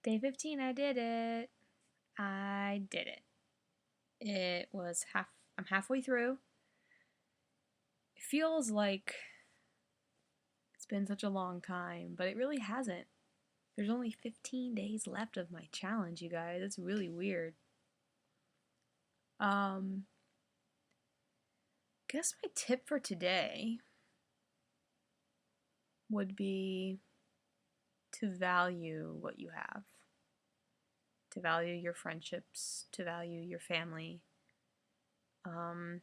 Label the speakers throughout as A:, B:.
A: Day 15, I did it. I did it. I'm halfway through. It feels like it's been such a long time, but it really hasn't. There's only 15 days left of my challenge, you guys. It's really weird. Um, guess my tip for today would be to value what you have, to value your friendships, to value your family. Um,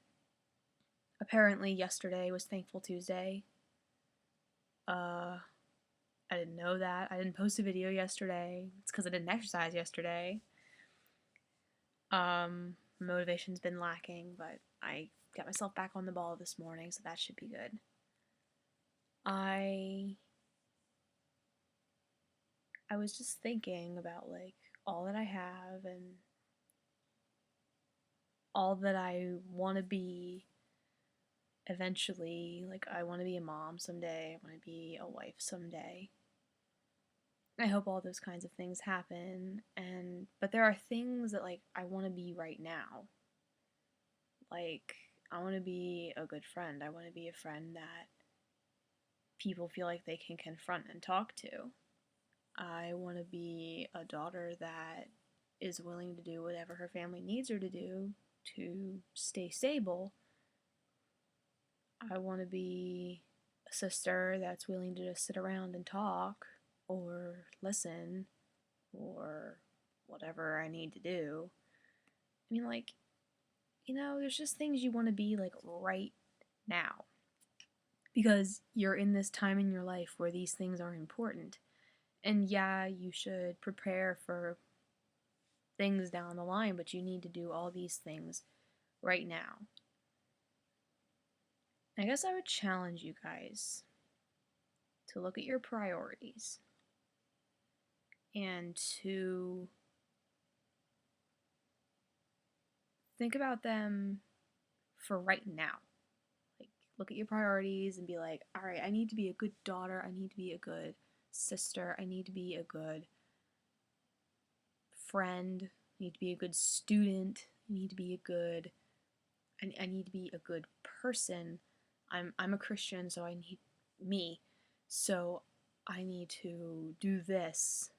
A: Apparently, yesterday was Thankful Tuesday. Uh, I didn't know that. I didn't post a video yesterday. It's because I didn't exercise yesterday. Motivation's been lacking, but I got myself back on the ball this morning, so that should be good. I I was just thinking about like all that I have and all that I want to be eventually. Like I want to be a mom someday. I want to be a wife someday. I hope all those kinds of things happen, and but there are things that like I want to be right now. Like, I want to be a good friend. I want to be a friend that people feel like they can confront and talk to. I want to be a daughter that is willing to do whatever her family needs her to do to stay stable. I want to be a sister that's willing to just sit around and talk or listen or whatever I need to do. I mean, like, there's just things you want to be like right now because you're in this time in your life where these things are important. And yeah, you should prepare for things down the line, but you need to do all these things right now. I guess I would challenge you guys to look at your priorities and to think about them for right now. Like, look at your priorities and be like, all right, I need to be a good daughter. I need to be a good sister. I need to be a good friend. I need to be a good student. I need to be a good I need to be a good person. I'm a Christian, so I need me. So I need to do this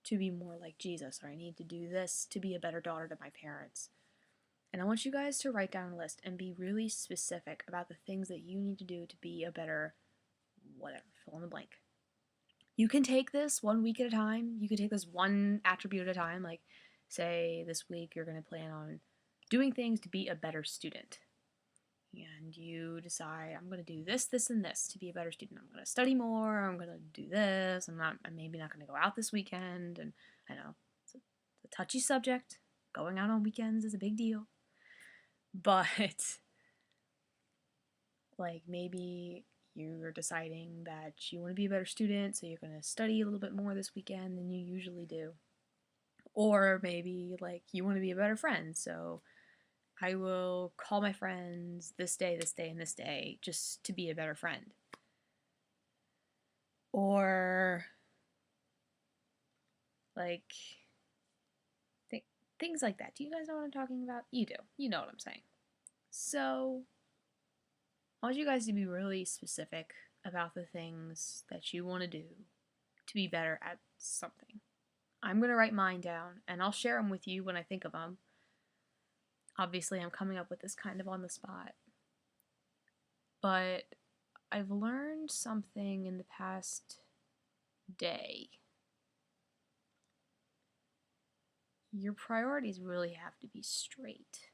A: to be more like Jesus, or I need to do this to be a better daughter to my parents. And I want you guys to write down a list and be really specific about the things that you need to do to be a better whatever, fill in the blank. You can take this 1 week at a time. You can take this one attribute at a time. Like, say this week you're going to plan on doing things to be a better student. And you decide, I'm going to do this, this, and this to be a better student. I'm going to study more. I'm going to do this. I'm maybe not going to go out this weekend. And I know it's a touchy subject. Going out on weekends is a big deal. But, like, maybe you're deciding that you want to be a better student, so you're going to study a little bit more this weekend than you usually do. Or maybe, like, you want to be a better friend, so I will call my friends this day, and this day just to be a better friend. Or, like, things like that. Do you guys know what I'm talking about? You do. You know what I'm saying. So, I want you guys to be really specific about the things that you want to do to be better at something. I'm going to write mine down and I'll share them with you when I think of them. Obviously, I'm coming up with this kind of on the spot. But I've learned something in the past day. Your priorities really have to be straight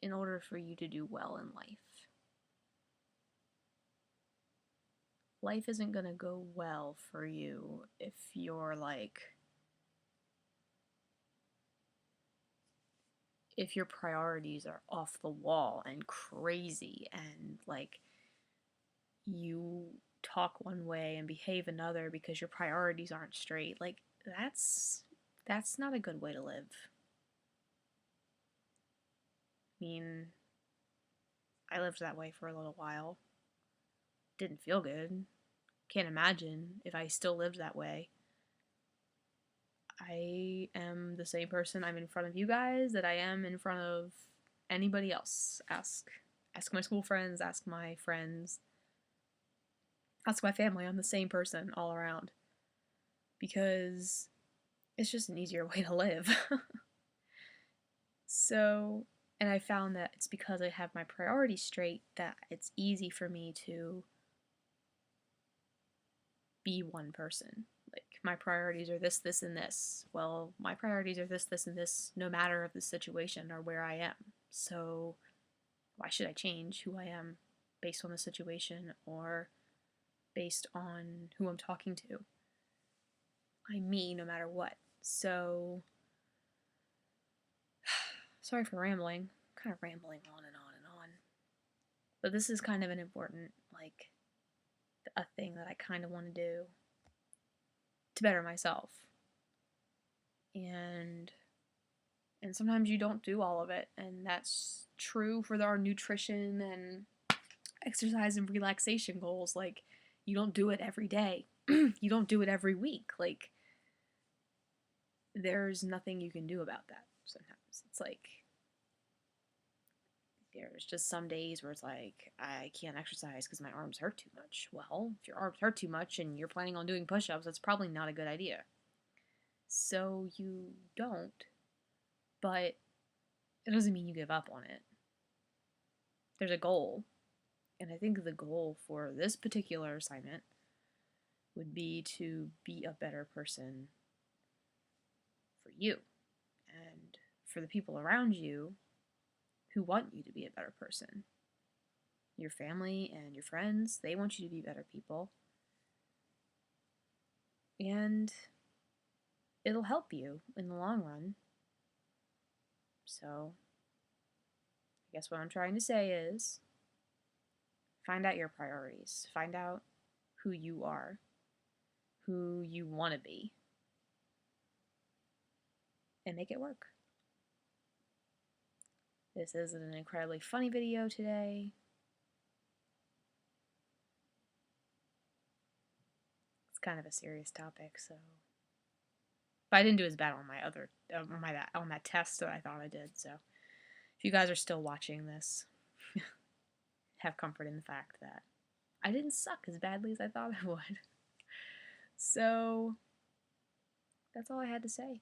A: in order for you to do well in life. Life isn't going to go well for you if you're like, if your priorities are off the wall and crazy and like you talk one way and behave another because your priorities aren't straight. Like that's not a good way to live. I mean, I lived that way for a little while. Didn't feel good. Can't imagine if I still lived that way. I am the same person I'm in front of you guys that I am in front of anybody else. Ask my school friends, ask my friends, ask my family. I'm the same person all around because it's just an easier way to live. So, and I found that it's because I have my priorities straight that it's easy for me to be one person. Like, my priorities are this, this, and this. Well, my priorities are this, this, and this, no matter of the situation or where I am. So, why should I change who I am based on the situation or based on who I'm talking to? I'm me no matter what. So, sorry for rambling. I'm kind of rambling on and on and on. But this is kind of an important, like, a thing that I kind of want to do to better myself. And sometimes you don't do all of it, and that's true for our nutrition and exercise and relaxation goals. Like, you don't do it every day. You don't do it every week. Like, there's nothing you can do about that sometimes. It's like there's just some days where it's like, I can't exercise because my arms hurt too much. Well, if your arms hurt too much and you're planning on doing push-ups, that's probably not a good idea. So you don't, but it doesn't mean you give up on it. There's a goal, and I think the goal for this particular assignment would be to be a better person for you and for the people around you who want you to be a better person. Your family and your friends, they want you to be better people. And it'll help you in the long run. So, I guess what I'm trying to say is find out your priorities. Find out who you are, who you want to be, and make it work. This is an incredibly funny video today. It's kind of a serious topic, so. But I didn't do as bad on my other on that test that I thought I did. So, if you guys are still watching this, have comfort in the fact that I didn't suck as badly as I thought I would. So, that's all I had to say.